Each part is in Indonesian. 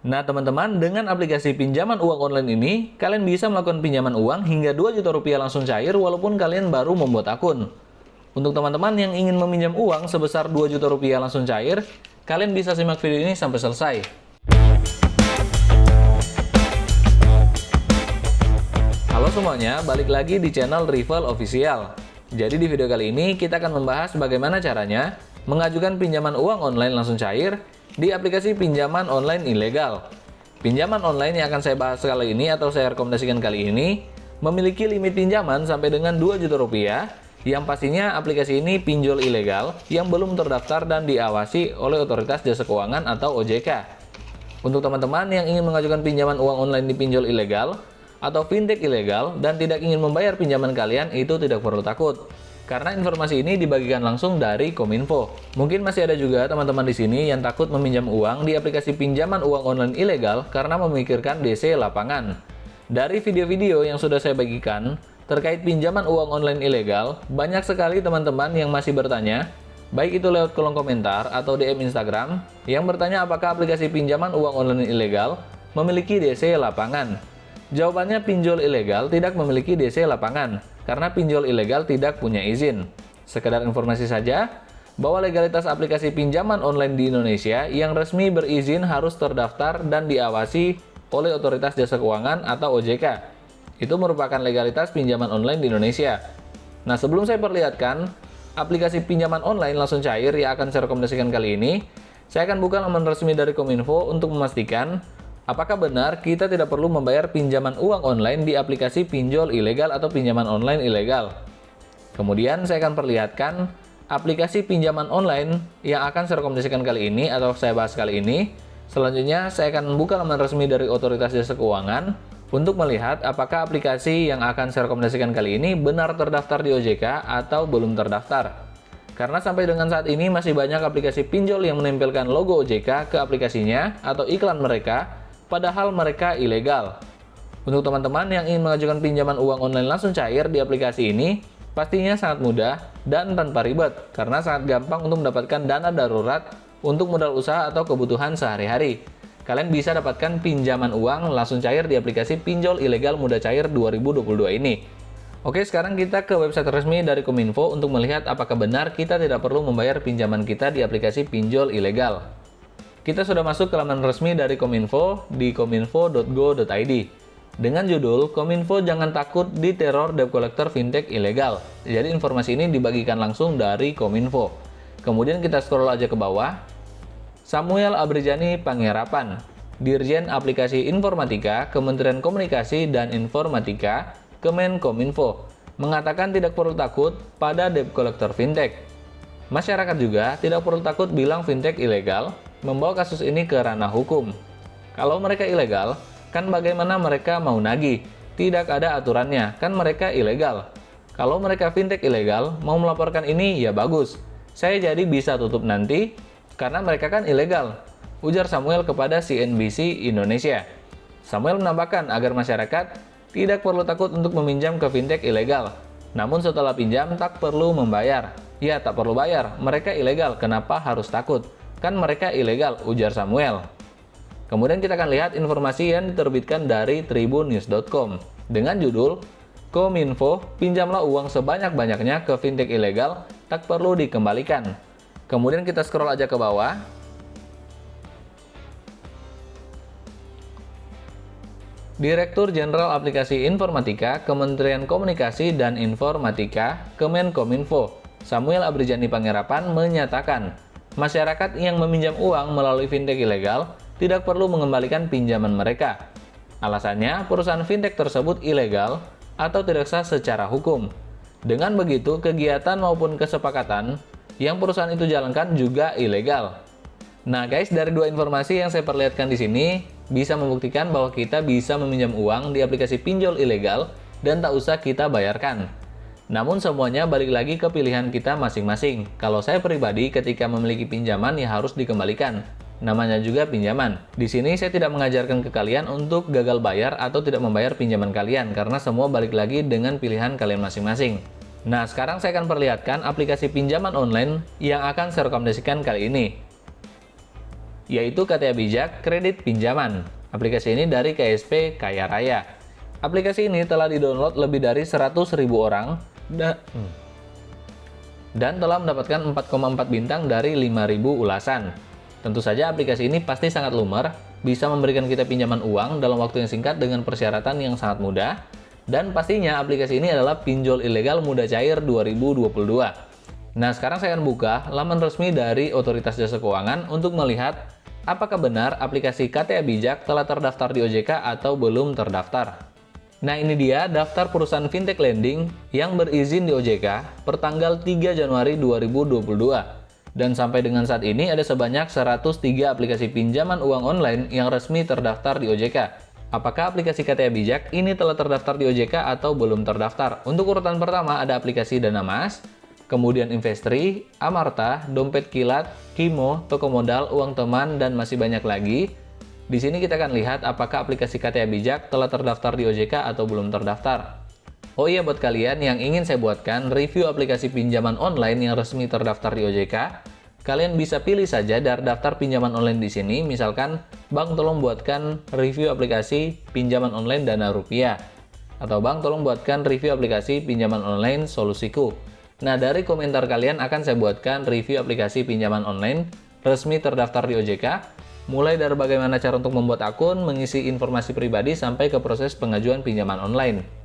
Nah, teman-teman, dengan aplikasi pinjaman uang online ini, kalian bisa melakukan pinjaman uang hingga 2 juta rupiah langsung cair walaupun kalian baru membuat akun. Untuk teman-teman yang ingin meminjam uang sebesar 2 juta rupiah langsung cair, kalian bisa simak video ini sampai selesai. Halo semuanya, balik lagi di channel Rival Official. Jadi di video kali ini kita akan membahas bagaimana caranya mengajukan pinjaman uang online langsung cair di aplikasi pinjaman online ilegal. Pinjaman online yang akan saya bahas kali ini atau saya rekomendasikan kali ini memiliki limit pinjaman sampai dengan 2 juta rupiah, yang pastinya aplikasi ini pinjol ilegal yang belum terdaftar dan diawasi oleh Otoritas Jasa Keuangan atau OJK. Untuk teman-teman yang ingin mengajukan pinjaman uang online di pinjol ilegal atau fintech ilegal dan tidak ingin membayar pinjaman kalian, itu tidak perlu takut. Karena informasi ini dibagikan langsung dari Kominfo. Mungkin masih ada juga teman-teman di sini yang takut meminjam uang di aplikasi pinjaman uang online ilegal karena memikirkan DC lapangan. Dari video-video yang sudah saya bagikan terkait pinjaman uang online ilegal, banyak sekali teman-teman yang masih bertanya, baik itu lewat kolom komentar atau DM Instagram, yang bertanya apakah aplikasi pinjaman uang online ilegal memiliki DC lapangan. Jawabannya, pinjol ilegal tidak memiliki DC lapangan, karena pinjol ilegal tidak punya izin. Sekedar informasi saja, bahwa legalitas aplikasi pinjaman online di Indonesia yang resmi berizin harus terdaftar dan diawasi oleh Otoritas Jasa Keuangan atau OJK. Itu merupakan legalitas pinjaman online di Indonesia. Nah, sebelum saya perlihatkan aplikasi pinjaman online langsung cair yang akan saya rekomendasikan kali ini, saya akan buka laman resmi dari Kominfo untuk memastikan apakah benar kita tidak perlu membayar pinjaman uang online di aplikasi pinjol ilegal atau pinjaman online ilegal. Kemudian saya akan perlihatkan aplikasi pinjaman online yang akan saya rekomendasikan kali ini atau saya bahas kali ini. Selanjutnya saya akan membuka laman resmi dari Otoritas Jasa Keuangan untuk melihat apakah aplikasi yang akan saya rekomendasikan kali ini benar terdaftar di OJK atau belum terdaftar. Karena sampai dengan saat ini masih banyak aplikasi pinjol yang menempelkan logo OJK ke aplikasinya atau iklan mereka, padahal mereka ilegal. Untuk teman-teman yang ingin mengajukan pinjaman uang online langsung cair di aplikasi ini, pastinya sangat mudah dan tanpa ribet, karena sangat gampang untuk mendapatkan dana darurat untuk modal usaha atau kebutuhan sehari-hari. Kalian bisa dapatkan pinjaman uang langsung cair di aplikasi pinjol ilegal mudah cair 2022 ini. Oke, sekarang kita ke website resmi dari Kominfo untuk melihat apakah benar kita tidak perlu membayar pinjaman kita di aplikasi pinjol ilegal. Kita sudah masuk ke laman resmi dari Kominfo di kominfo.go.id dengan judul Kominfo jangan takut diteror debt collector fintech ilegal. Jadi informasi ini dibagikan langsung dari Kominfo. Kemudian kita scroll aja ke bawah. Samuel Abrijani Panggerapan, Dirjen Aplikasi Informatika, Kementerian Komunikasi dan Informatika, Kemenkominfo, mengatakan tidak perlu takut pada debt collector fintech. Masyarakat juga tidak perlu takut bilang fintech ilegal, membawa kasus ini ke ranah hukum. Kalau mereka ilegal, kan bagaimana mereka mau nagih? Tidak ada aturannya, kan mereka ilegal. Kalau mereka fintech ilegal, mau melaporkan ini ya bagus. Saya jadi bisa tutup nanti, karena mereka kan ilegal, ujar Samuel kepada CNBC Indonesia. Samuel menambahkan agar masyarakat tidak perlu takut untuk meminjam ke fintech ilegal. Namun setelah pinjam tak perlu membayar. Ya, tak perlu bayar, mereka ilegal, kenapa harus takut? Kan mereka ilegal, ujar Samuel. Kemudian kita akan lihat informasi yang diterbitkan dari tribunnews.com dengan judul Kominfo, pinjamlah uang sebanyak-banyaknya ke fintech ilegal, tak perlu dikembalikan. Kemudian kita scroll aja ke bawah. Direktur Jenderal Aplikasi Informatika, Kementerian Komunikasi dan Informatika, Kemenkominfo, Samuel Abrijani Panggerapan menyatakan, masyarakat yang meminjam uang melalui fintech ilegal tidak perlu mengembalikan pinjaman mereka. Alasannya, perusahaan fintech tersebut ilegal atau tidak sah secara hukum. Dengan begitu, kegiatan maupun kesepakatan yang perusahaan itu jalankan juga ilegal. Nah guys, dari dua informasi yang saya perlihatkan di sini, bisa membuktikan bahwa kita bisa meminjam uang di aplikasi pinjol ilegal dan tak usah kita bayarkan. Namun semuanya balik lagi ke pilihan kita masing-masing. Kalau saya pribadi ketika memiliki pinjaman ya harus dikembalikan. Namanya juga pinjaman. Di sini saya tidak mengajarkan ke kalian untuk gagal bayar atau tidak membayar pinjaman kalian karena semua balik lagi dengan pilihan kalian masing-masing. Nah, sekarang saya akan perlihatkan aplikasi pinjaman online yang akan saya rekomendasikan kali ini. yaitu KTA Bijak Kredit Pinjaman. Aplikasi ini dari KSP Kaya Raya. Aplikasi ini telah didownload lebih dari 100.000 orang dan telah mendapatkan 4,4 bintang dari 5.000 ulasan. Tentu saja aplikasi ini pasti sangat lumer, bisa memberikan kita pinjaman uang dalam waktu yang singkat dengan persyaratan yang sangat mudah, dan pastinya aplikasi ini adalah pinjol ilegal mudah cair 2022. Nah, sekarang saya akan buka laman resmi dari Otoritas Jasa Keuangan untuk melihat apakah benar aplikasi KTA Bijak telah terdaftar di OJK atau belum terdaftar. Nah, ini dia daftar perusahaan fintech lending yang berizin di OJK per tanggal 3 Januari 2022. Dan sampai dengan saat ini ada sebanyak 103 aplikasi pinjaman uang online yang resmi terdaftar di OJK. Apakah aplikasi KTA Bijak ini telah terdaftar di OJK atau belum terdaftar? Untuk urutan pertama ada aplikasi Dana Mas, kemudian Investri, Amarta, Dompet Kilat, Kimo, Toko Modal, Uang Teman, dan masih banyak lagi. Di sini kita akan lihat apakah aplikasi KTA Bijak telah terdaftar di OJK atau belum terdaftar. Oh iya, buat kalian yang ingin saya buatkan review aplikasi pinjaman online yang resmi terdaftar di OJK, kalian bisa pilih saja dari daftar pinjaman online di sini. Misalkan, Bang tolong buatkan review aplikasi pinjaman online Dana Rupiah. Atau Bang tolong buatkan review aplikasi pinjaman online Solusiku. Nah, dari komentar kalian akan saya buatkan review aplikasi pinjaman online resmi terdaftar di OJK, mulai dari bagaimana cara untuk membuat akun, mengisi informasi pribadi, sampai ke proses pengajuan pinjaman online.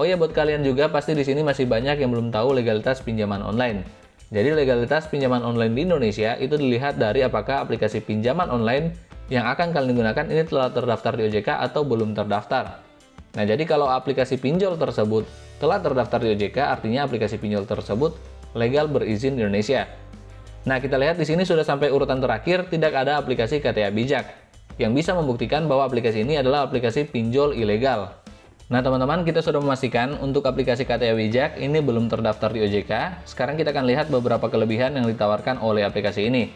Oh ya, buat kalian juga pasti di sini masih banyak yang belum tahu legalitas pinjaman online. Jadi legalitas pinjaman online di Indonesia itu dilihat dari apakah aplikasi pinjaman online yang akan kalian gunakan ini telah terdaftar di OJK atau belum terdaftar. Nah, jadi kalau aplikasi pinjol tersebut telah terdaftar di OJK, artinya aplikasi pinjol tersebut legal berizin di Indonesia. Nah, kita lihat di sini sudah sampai urutan terakhir, tidak ada aplikasi KTA Bijak yang bisa membuktikan bahwa aplikasi ini adalah aplikasi pinjol ilegal. Nah, teman-teman, kita sudah memastikan untuk aplikasi KTA Bijak ini belum terdaftar di OJK. Sekarang kita akan lihat beberapa kelebihan yang ditawarkan oleh aplikasi ini.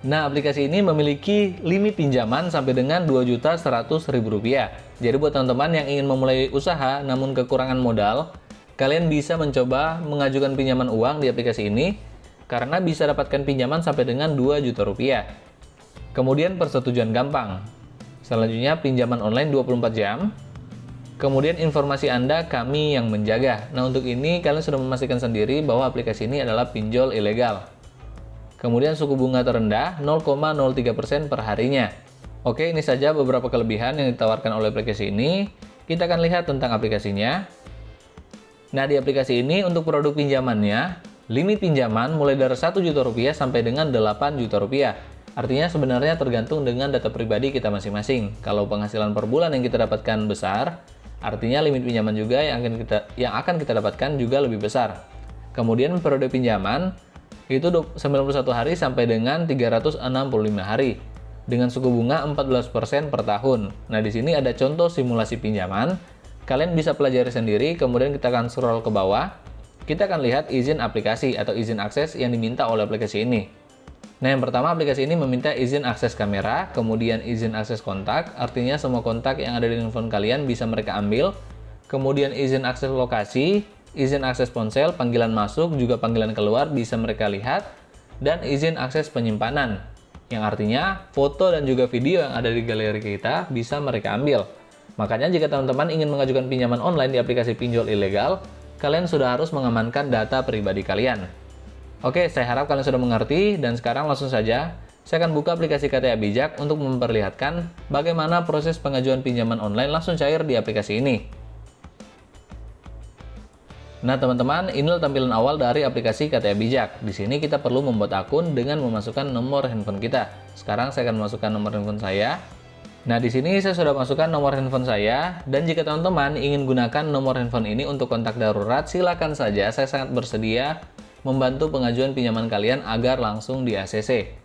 Nah, aplikasi ini memiliki limit pinjaman sampai dengan Rp2.100.000. Jadi buat teman-teman yang ingin memulai usaha namun kekurangan modal, kalian bisa mencoba mengajukan pinjaman uang di aplikasi ini karena bisa dapatkan pinjaman sampai dengan Rp2 juta. Kemudian persetujuan gampang. Selanjutnya pinjaman online 24 jam. Kemudian informasi Anda kami yang menjaga. Nah, untuk ini kalian sudah memastikan sendiri bahwa aplikasi ini adalah pinjol ilegal. Kemudian suku bunga terendah 0,03% per harinya. Oke, ini saja beberapa kelebihan yang ditawarkan oleh aplikasi ini. Kita akan lihat tentang aplikasinya. Nah, di aplikasi ini untuk produk pinjamannya, limit pinjaman mulai dari Rp1 juta sampai dengan Rp8 juta. Artinya sebenarnya tergantung dengan data pribadi kita masing-masing. Kalau penghasilan per bulan yang kita dapatkan besar, artinya limit pinjaman juga yang akan kita dapatkan juga lebih besar. Kemudian periode pinjaman itu 91 hari sampai dengan 365 hari dengan suku bunga 14% per tahun. Nah, di sini ada contoh simulasi pinjaman. Kalian bisa pelajari sendiri, kemudian kita akan scroll ke bawah. Kita akan lihat izin aplikasi atau izin akses yang diminta oleh aplikasi ini. Nah, yang pertama aplikasi ini meminta izin akses kamera, kemudian izin akses kontak, artinya semua kontak yang ada di handphone kalian bisa mereka ambil. Kemudian izin akses lokasi, izin akses ponsel, panggilan masuk, juga panggilan keluar bisa mereka lihat. Dan izin akses penyimpanan, yang artinya foto dan juga video yang ada di galeri kita bisa mereka ambil. Makanya jika teman-teman ingin mengajukan pinjaman online di aplikasi pinjol ilegal, kalian sudah harus mengamankan data pribadi kalian. Oke, saya harap kalian sudah mengerti, dan sekarang langsung saja saya akan buka aplikasi KTA Bijak untuk memperlihatkan bagaimana proses pengajuan pinjaman online langsung cair di aplikasi ini. Nah, teman-teman, inilah tampilan awal dari aplikasi KTA Bijak. Di sini kita perlu membuat akun dengan memasukkan nomor handphone kita. Sekarang saya akan masukkan nomor handphone saya. Nah, di sini saya sudah masukkan nomor handphone saya, dan jika teman-teman ingin gunakan nomor handphone ini untuk kontak darurat, silakan saja. Saya sangat bersedia membantu pengajuan pinjaman kalian agar langsung di ACC.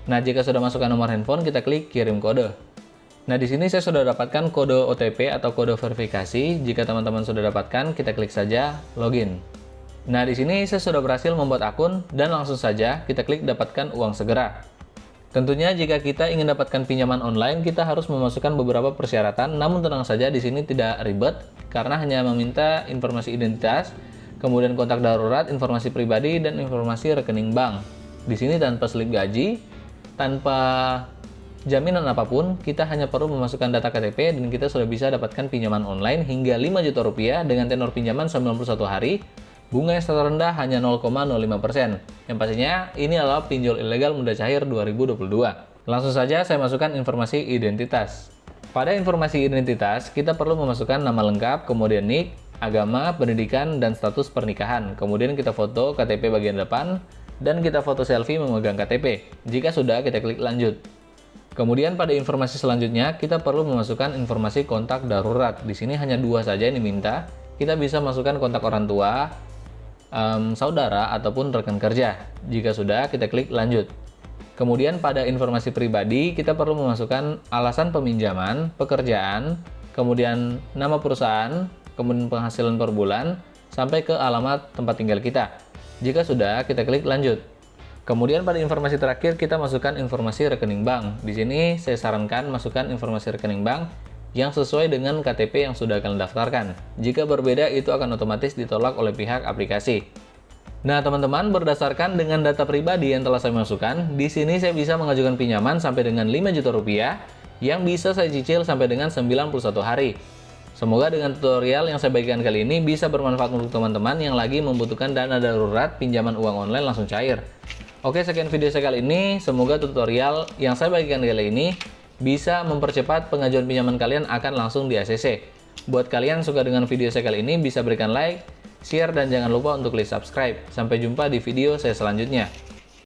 Nah, jika sudah masukkan nomor handphone, kita klik kirim kode. Nah, di sini saya sudah dapatkan kode OTP atau kode verifikasi. Jika teman-teman sudah dapatkan, kita klik saja login. Nah, di sini saya sudah berhasil membuat akun, dan langsung saja kita klik dapatkan uang segera. Tentunya jika kita ingin dapatkan pinjaman online, kita harus memasukkan beberapa persyaratan, namun tenang saja di sini tidak ribet karena hanya meminta informasi identitas, kemudian kontak darurat, informasi pribadi, dan informasi rekening bank. Di sini tanpa slip gaji, tanpa jaminan apapun, kita hanya perlu memasukkan data KTP dan kita sudah bisa dapatkan pinjaman online hingga 5 juta rupiah dengan tenor pinjaman 91 hari, bunga yang terendah hanya 0,05%. Yang pastinya ini adalah pinjol ilegal mudah cair 2022. Langsung saja saya masukkan informasi identitas. Pada informasi identitas, kita perlu memasukkan nama lengkap, kemudian NIK, agama, pendidikan, dan status pernikahan. Kemudian kita foto KTP bagian depan, dan kita foto selfie memegang KTP. Jika sudah, kita klik lanjut. Kemudian pada informasi selanjutnya, kita perlu memasukkan informasi kontak darurat. Di sini hanya 2 saja yang diminta. Kita bisa masukkan kontak orang tua, saudara, ataupun rekan kerja. Jika sudah, kita klik lanjut. Kemudian pada informasi pribadi, kita perlu memasukkan alasan peminjaman, pekerjaan, kemudian nama perusahaan, kemudian penghasilan per bulan, sampai ke alamat tempat tinggal kita. Jika sudah, kita klik lanjut. Kemudian pada informasi terakhir kita masukkan informasi rekening bank. Di sini saya sarankan masukkan informasi rekening bank yang sesuai dengan KTP yang sudah kalian daftarkan. Jika berbeda itu akan otomatis ditolak oleh pihak aplikasi. Nah teman-teman, berdasarkan dengan data pribadi yang telah saya masukkan, di sini saya bisa mengajukan pinjaman sampai dengan 5 juta rupiah yang bisa saya cicil sampai dengan 91 hari. Semoga dengan tutorial yang saya bagikan kali ini bisa bermanfaat untuk teman-teman yang lagi membutuhkan dana darurat pinjaman uang online langsung cair. Oke, sekian video saya kali ini. Semoga tutorial yang saya bagikan kali ini bisa mempercepat pengajuan pinjaman kalian akan langsung di ACC. Buat kalian yang suka dengan video saya kali ini, bisa berikan like, share, dan jangan lupa untuk klik subscribe. Sampai jumpa di video saya selanjutnya.